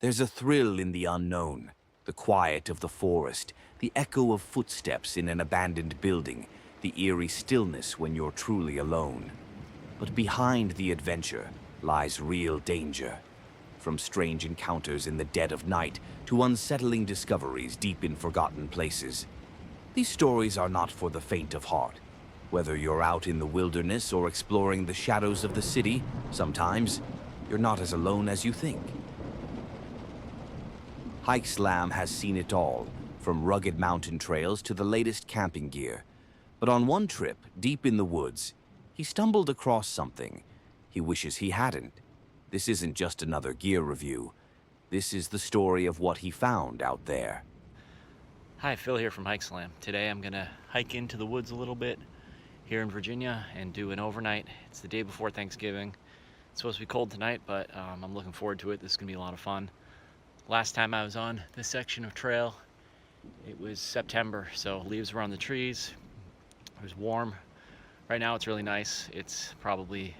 There's a thrill in the unknown, the quiet of the forest, the echo of footsteps in an abandoned building, the eerie stillness when you're truly alone. But behind the adventure lies real danger. From strange encounters in the dead of night to unsettling discoveries deep in forgotten places. These stories are not for the faint of heart. Whether you're out in the wilderness or exploring the shadows of the city, sometimes you're not as alone as you think. Hike Slam has seen it all, from rugged mountain trails to the latest camping gear. But on one trip, deep in the woods, he stumbled across something he wishes he hadn't. This isn't just another gear review. This is the story of what he found out there. Hi, Phil here from Hike Slam. Today I'm gonna hike into the woods a little bit here in Virginia and do an overnight. It's the day before Thanksgiving. It's supposed to be cold tonight, but I'm looking forward to it. This is gonna be a lot of fun. Last time I was on this section of trail, it was September, so leaves were on the trees. It was warm. Right now it's really nice. It's probably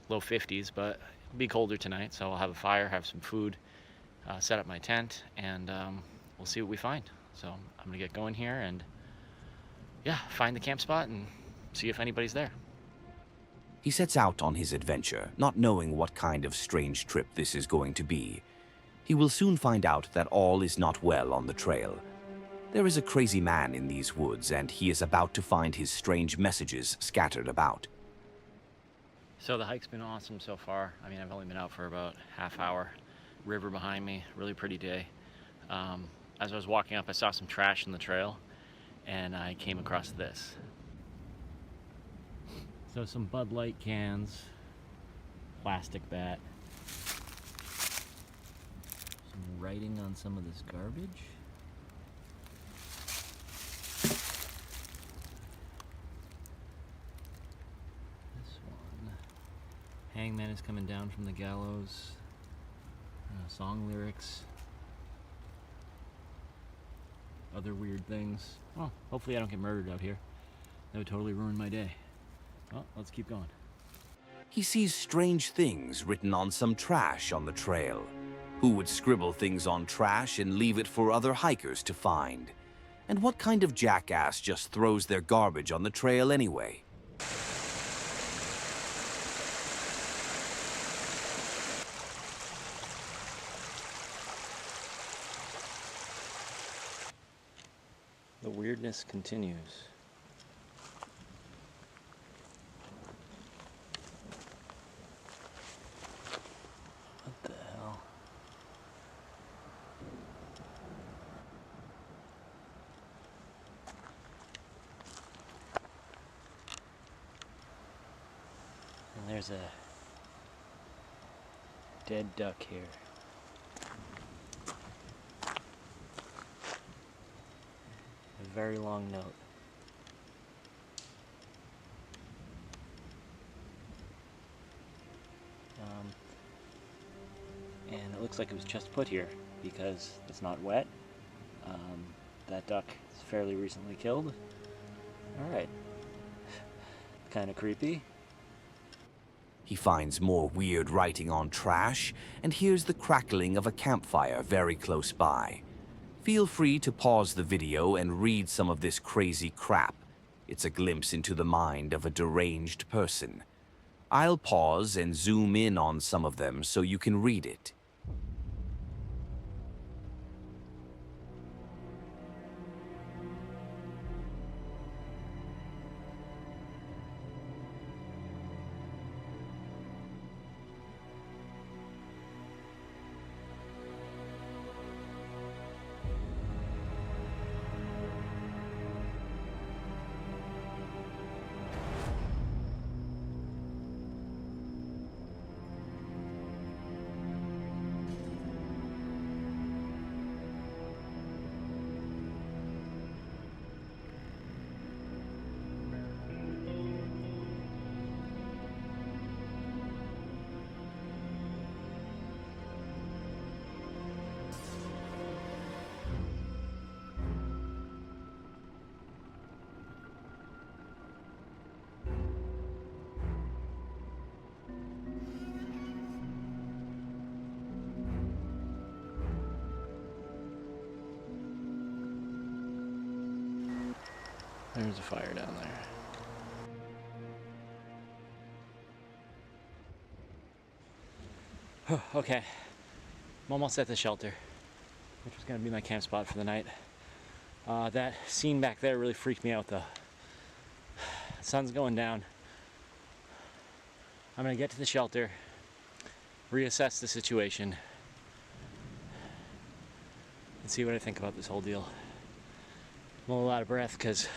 low 50s, but it'll be colder tonight, so I'll have a fire, have some food, set up my tent, and we'll see what we find. So I'm gonna get going here and yeah, find the camp spot and see if anybody's there. He sets out on his adventure, not knowing what kind of strange trip this is going to be. He will soon find out that all is not well on the trail. There is a crazy man in these woods, and he is about to find his strange messages scattered about. So the hike's been awesome so far. I mean, I've only been out for about half hour. River behind me, really pretty day. As I was walking up, I saw some trash in the trail, and I came across this. So some Bud Light cans, plastic bat, some writing on some of this garbage. This one. Hangman is coming down from the gallows. Song lyrics. Other weird things. Oh, hopefully I don't get murdered out here. That would totally ruin my day. Well, let's keep going. He sees strange things written on some trash on the trail. Who would scribble things on trash and leave it for other hikers to find? And what kind of jackass just throws their garbage on the trail anyway? The weirdness continues. What the hell? And there's a dead duck here. A very long note. And it looks like it was just put here because it's not wet. That duck is fairly recently killed. Alright. Kind of creepy. He finds more weird writing on trash and hears the crackling of a campfire very close by. Feel free to pause the video and read some of this crazy crap. It's a glimpse into the mind of a deranged person. I'll pause and zoom in on some of them so you can read it. There's a fire down there. Okay, I'm almost at the shelter, which is gonna be my camp spot for the night. That scene back there really freaked me out though. The sun's going down. I'm gonna get to the shelter, reassess the situation, and see what I think about this whole deal. I'm a little out of breath because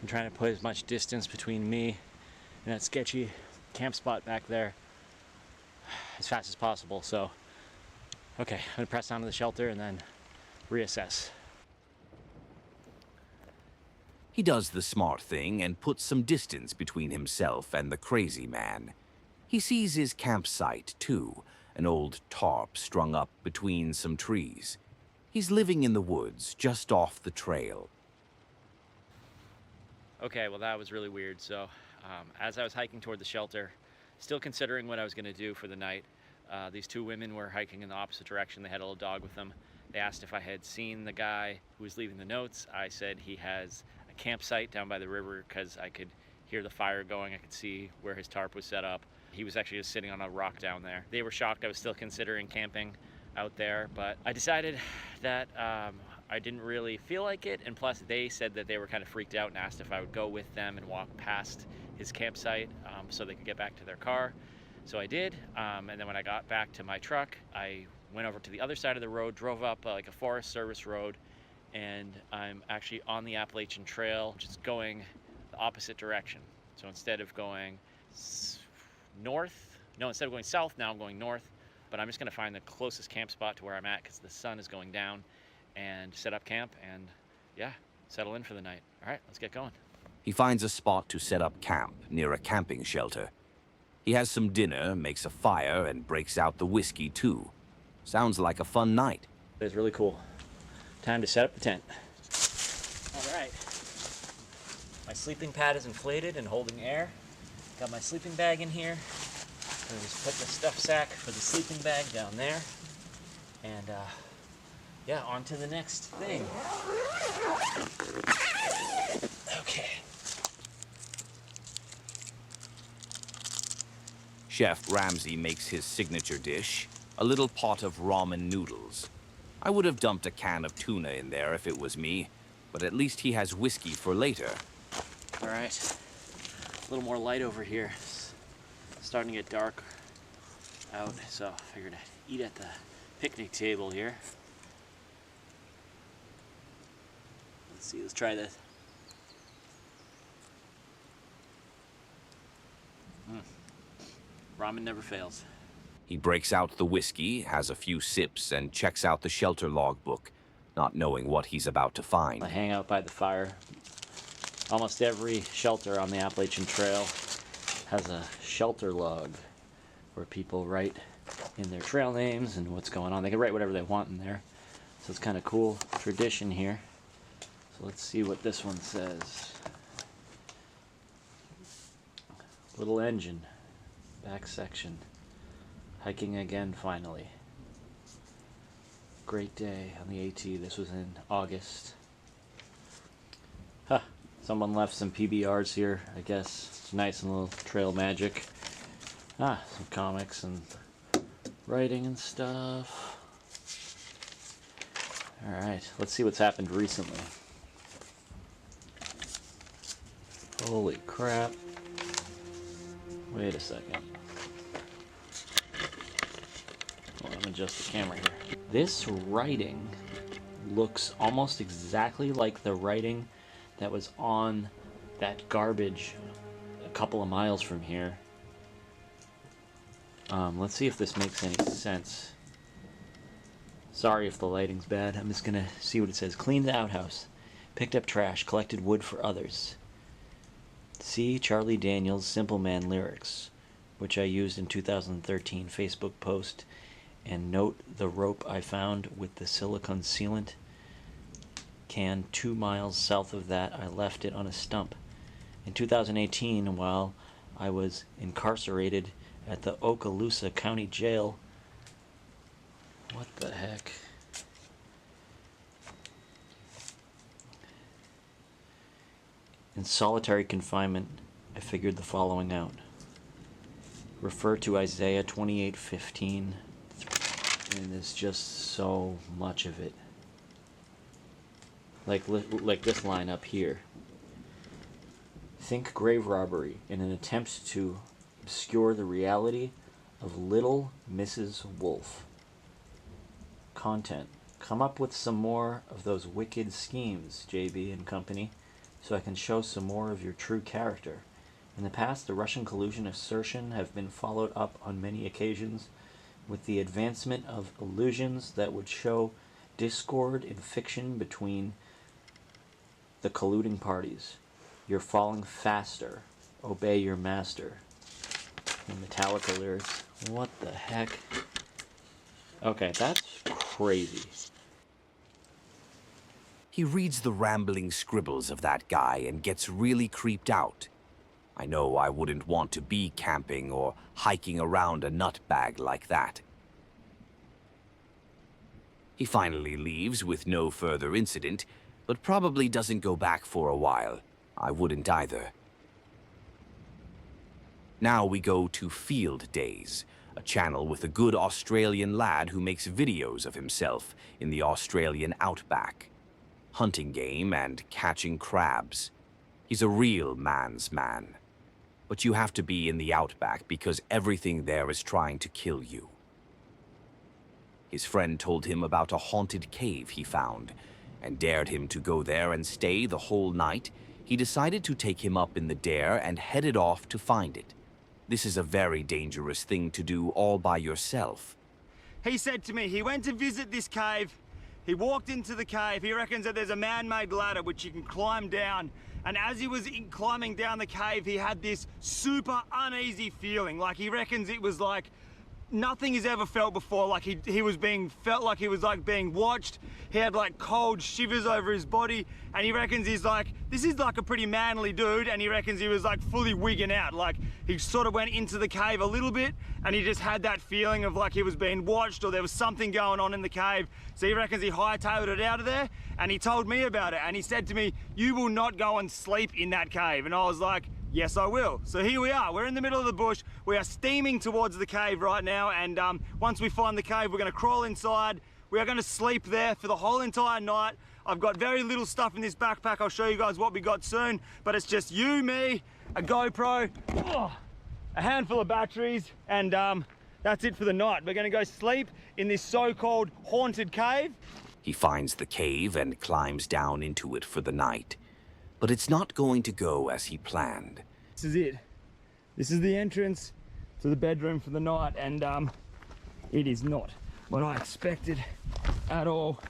I'm trying to put as much distance between me and that sketchy camp spot back there as fast as possible. So, okay, I'm gonna press down to the shelter and then reassess. He does the smart thing and puts some distance between himself and the crazy man. He sees his campsite, too, an old tarp strung up between some trees. He's living in the woods, just off the trail. Okay, well that was really weird. So, as I was hiking toward the shelter, still considering what I was gonna do for the night, these two women were hiking in the opposite direction. They had a little dog with them. They asked if I had seen the guy who was leaving the notes. I said he has a campsite down by the river because I could hear the fire going. I could see where his tarp was set up. He was actually just sitting on a rock down there. They were shocked I was still considering camping out there, but I decided that I didn't really feel like it, and plus they said that they were kind of freaked out and asked if I would go with them and walk past his campsite so they could get back to their car. So I did, and then when I got back to my truck, I went over to the other side of the road, drove up like a Forest Service road, and I'm actually on the Appalachian Trail, just going the opposite direction. So instead of going instead of going south, now I'm going north, but I'm just gonna find the closest camp spot to where I'm at because the sun is going down, and set up camp and yeah, settle in for the night. All right, let's get going. He finds a spot to set up camp near a camping shelter. He has some dinner, makes a fire, and breaks out the whiskey too. Sounds like a fun night. It's really cool. Time to set up the tent. All right. My sleeping pad is inflated and holding air. Got my sleeping bag in here. I just put the stuff sack for the sleeping bag down there. And yeah, on to the next thing. Okay. Chef Ramsay makes his signature dish, a little pot of ramen noodles. I would have dumped a can of tuna in there if it was me, but at least he has whiskey for later. All right. A little more light over here. It's starting to get dark out, so I figured I'd eat at the picnic table here. Let's see, let's try this. Ramen never fails. He breaks out the whiskey, has a few sips, and checks out the shelter logbook, not knowing what he's about to find. I hang out by the fire. Almost every shelter on the Appalachian Trail has a shelter log where people write in their trail names and what's going on. They can write whatever they want in there. So it's kind of cool tradition here. So let's see what this one says. Little engine, back section. Hiking again finally. Great day on the AT. This was in August. Huh. Someone left some PBRs here, I guess. It's nice and little trail magic. Ah, some comics and writing and stuff. Alright, let's see what's happened recently. Holy crap. Wait a second. Hold on, I'm gonna adjust the camera here. This writing looks almost exactly like the writing that was on that garbage a couple of miles from here. Let's see if this makes any sense. Sorry if the lighting's bad. I'm just gonna see what it says. Cleaned the outhouse. Picked up trash. Collected wood for others. See Charlie Daniels' Simple Man lyrics, which I used in 2013 Facebook post, and note the rope I found with the silicone sealant can 2 miles south of that. I left it on a stump. In 2018, while I was incarcerated at the Okaloosa County Jail. What the heck? In solitary confinement, I figured the following out. Refer to Isaiah 28:15, and there's just so much of it. Like this line up here. Think grave robbery in an attempt to obscure the reality of Little Mrs. Wolf. Content. Come up with some more of those wicked schemes, JB and company, so I can show some more of your true character. In the past, the Russian collusion assertion have been followed up on many occasions with the advancement of illusions that would show discord in fiction between the colluding parties. You're falling faster. Obey your master. And Metallica lyrics. What the heck? Okay, that's crazy. He reads the rambling scribbles of that guy and gets really creeped out. I know I wouldn't want to be camping or hiking around a nut bag like that. He finally leaves with no further incident, but probably doesn't go back for a while. I wouldn't either. Now we go to Field Days, a channel with a good Australian lad who makes videos of himself in the Australian outback, hunting game and catching crabs. He's a real man's man. But you have to be in the outback because everything there is trying to kill you. His friend told him about a haunted cave he found and dared him to go there and stay the whole night. He decided to take him up in the dare and headed off to find it. This is a very dangerous thing to do all by yourself. He said to me he went to visit this cave. He walked into the cave. He reckons that there's a man-made ladder which you can climb down. And as he was climbing down the cave, he had this super uneasy feeling. Like he reckons it was like nothing he's ever felt before. Like he felt like he was like being watched. He had like cold shivers over his body, and he reckons he's like, this is like a pretty manly dude, and he reckons he was like fully wigging out. Like he sort of went into the cave a little bit, and he just had that feeling of like he was being watched or there was something going on in the cave. So he reckons he hightailed it out of there, and he told me about it, and he said to me, you will not go and sleep in that cave. And I was like, yes, I will. So here we are. We're in the middle of the bush. We are steaming towards the cave right now, and once we find the cave, we're going to crawl inside. We are going to sleep there for the whole entire night. I've got very little stuff in this backpack. I'll show you guys what we got soon, but it's just you, me, a GoPro, a handful of batteries, and that's it for the night. We're going to go sleep in this so-called haunted cave. He finds the cave and climbs down into it for the night. But it's not going to go as he planned. This is it. This is the entrance to the bedroom for the night, and it is not what I expected at all.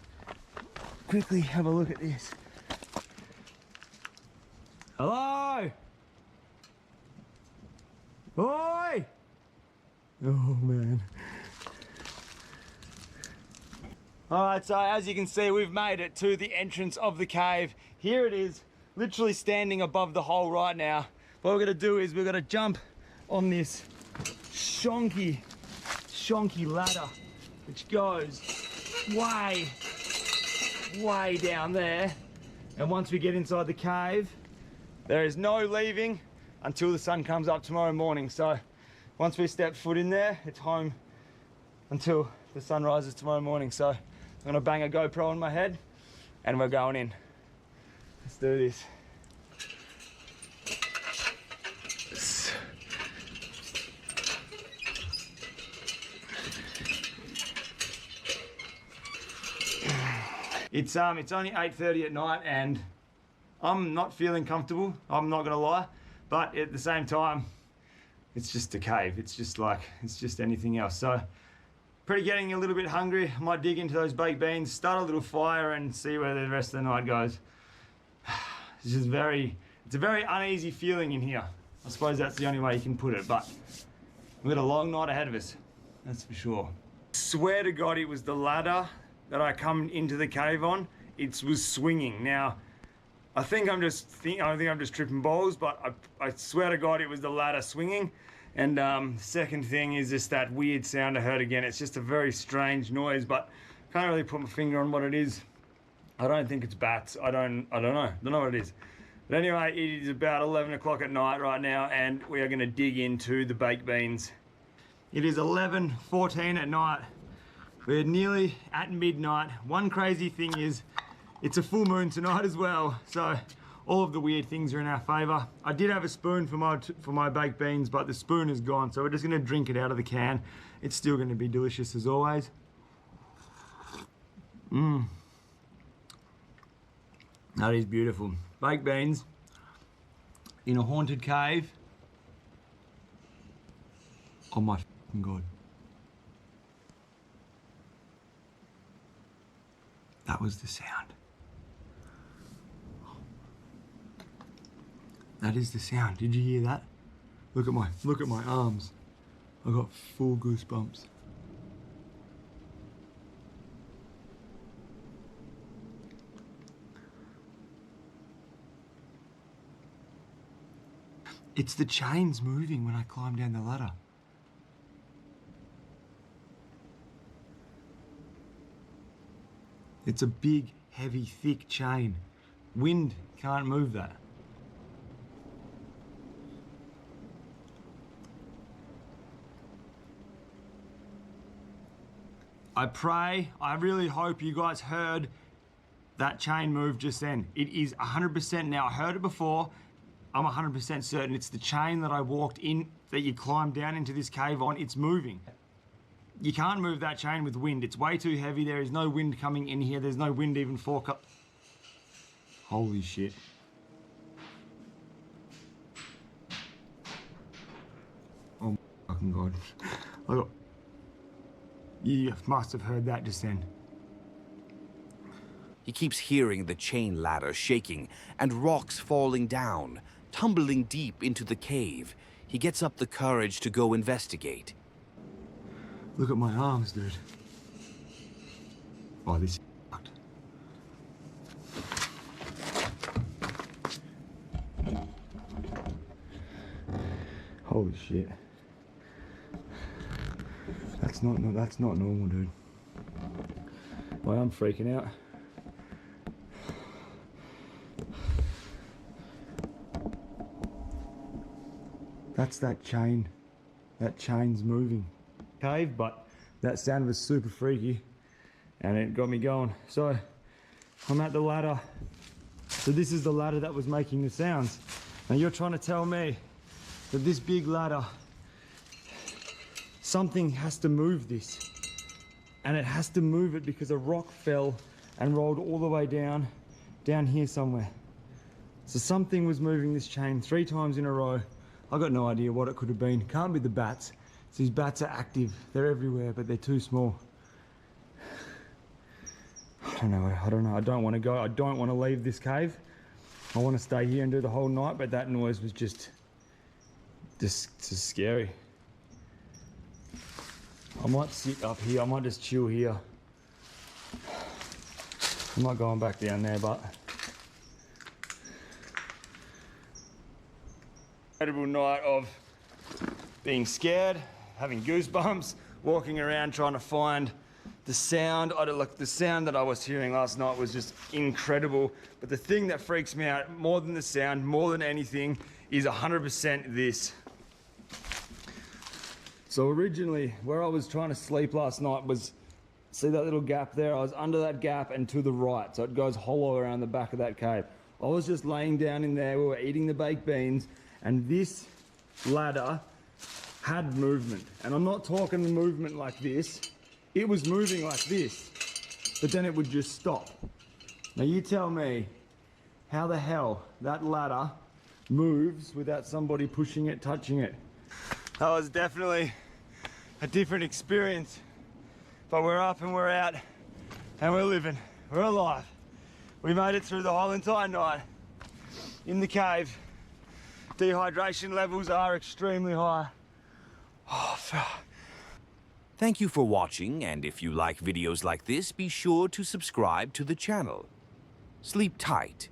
Quickly have a look at this. Hello? Oi! Oh man. Alright, so as you can see, we've made it to the entrance of the cave. Here it is, literally standing above the hole right now. What we're gonna do is we're gonna jump on this shonky ladder, which goes way down there. And once we get inside the cave, there is no leaving until the sun comes up tomorrow morning. So once we step foot in there, it's home until the sun rises tomorrow morning. So I'm gonna bang a GoPro on my head and we're going in. Let's do this. It's only 8:30 at night and I'm not feeling comfortable, I'm not gonna lie, but at the same time, it's just a cave. It's just anything else. So, pretty getting a little bit hungry. I might dig into those baked beans, start a little fire and see where the rest of the night goes. It's a very uneasy feeling in here. I suppose that's the only way you can put it, but we've got a long night ahead of us, that's for sure. Swear to God, it was the ladder that I come into the cave on. It was swinging. Now, I think I'm just tripping balls, but I swear to God, it was the ladder swinging. And second thing is just that weird sound I heard again. It's just a very strange noise, but can't really put my finger on what it is. I don't think it's bats. I don't know what it is. But anyway, it is about 11 o'clock at night right now, and we are gonna dig into the baked beans. It is 11:14 at night. We're nearly at midnight. One crazy thing is, it's a full moon tonight as well, so all of the weird things are in our favor. I did have a spoon for my baked beans, but the spoon is gone, so we're just gonna drink it out of the can. It's still gonna be delicious as always. That is beautiful. Baked beans in a haunted cave. Oh my fucking God. That was the sound. That is the sound. Did you hear that? Look at my arms. I got full goosebumps. It's the chains moving when I climb down the ladder. It's a big, heavy, thick chain. Wind can't move that. I really hope you guys heard that chain move just then. It is 100% now. I heard it before. I'm 100% certain it's the chain that I walked in, that you climbed down into this cave on. It's moving. You can't move that chain with wind. It's way too heavy. There is no wind coming in here. There's no wind even for Holy shit. Oh my fucking God. You must have heard that just then. He keeps hearing the chain ladder shaking and rocks falling down, tumbling deep into the cave. He gets up the courage to go investigate. Look at my arms, dude. Oh, this is fucked. Holy shit. That's not normal, dude. Well, I'm freaking out. That's that chain. That chain's moving. Cave, but that sound was super freaky and it got me going. So I'm at the ladder. So this is the ladder that was making the sounds. Now you're trying to tell me that this big ladder, something has to move this, and it has to move it because a rock fell and rolled all the way down here somewhere. So something was moving this chain 3 times in a row. I got no idea what it could have been. Can't be the bats. So these bats are active. They're everywhere, but they're too small. I don't know. I don't want to go. I don't want to leave this cave. I want to stay here and do the whole night, but that noise was just scary. I might sit up here. I might just chill here. I'm not going back down there, but incredible night of being scared, having goosebumps, walking around trying to find the sound. The sound that I was hearing last night was just incredible. But the thing that freaks me out more than the sound, more than anything, is 100% this. So originally, where I was trying to sleep last night was, see that little gap there? I was under that gap and to the right, so it goes hollow around the back of that cave. I was just laying down in there, we were eating the baked beans, and this ladder had movement. And I'm not talking movement like this. It was moving like this, but then it would just stop. Now you tell me how the hell that ladder moves without somebody pushing it, touching it. That was definitely a different experience, but we're up and we're out and we're living, we're alive. We made it through the whole entire night in the cave. Dehydration levels are extremely high. Oh, fuck. Thank you for watching, and if you like videos like this, be sure to subscribe to the channel. Sleep tight.